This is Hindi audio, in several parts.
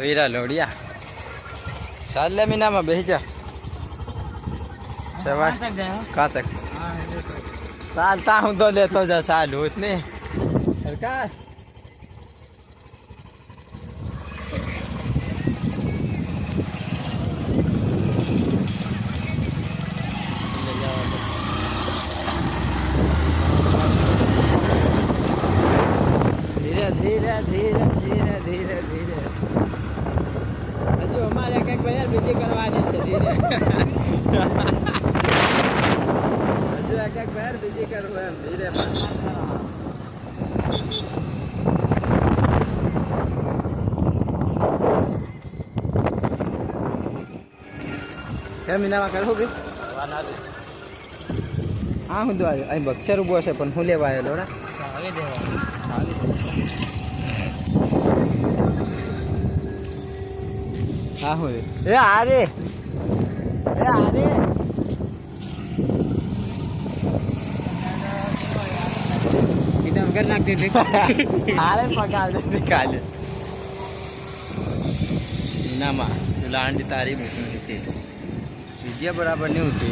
વીરા લોડિયા ચાલ લે મીનામાં બેસી જા સવાય કાં તક સાલ તા હું તો લેતો જા સાલ હોત ને સરકાર धीरे धीरे धीरे धीरे धीरे धीरे हजू हमारे कई पैर बीजी करवानी है धीरे हजू एक पैर बीजी करवा धीरे क्या मीना करोगे हाँ हूँ अँ बक्सर उभो है पण हूँ लेवा आवेलो हाँ हूँ ए आरे कर नाखते थे आरे पगार देते काले मीनामा लांडी तारी मूकनी थी विजय बराबर नहीं होती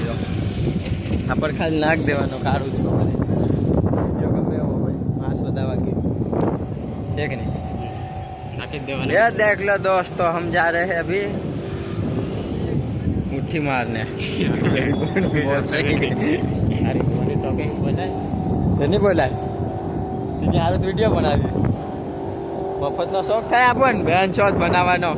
आ पर खाली नाख देवानो कारू जो करे जो गमे हो भाई मांस बतावा के है कि नहीं नाख देवानो ये देख लो दोस्तों हम जा रहे हैं अभी मुट्ठी मारने बहुत सही अरे कोने टॉकिंग बोला है नहीं बोला है यार वीडियो बना दी मफत नो शौक था अपन बहन चौथ बनावानो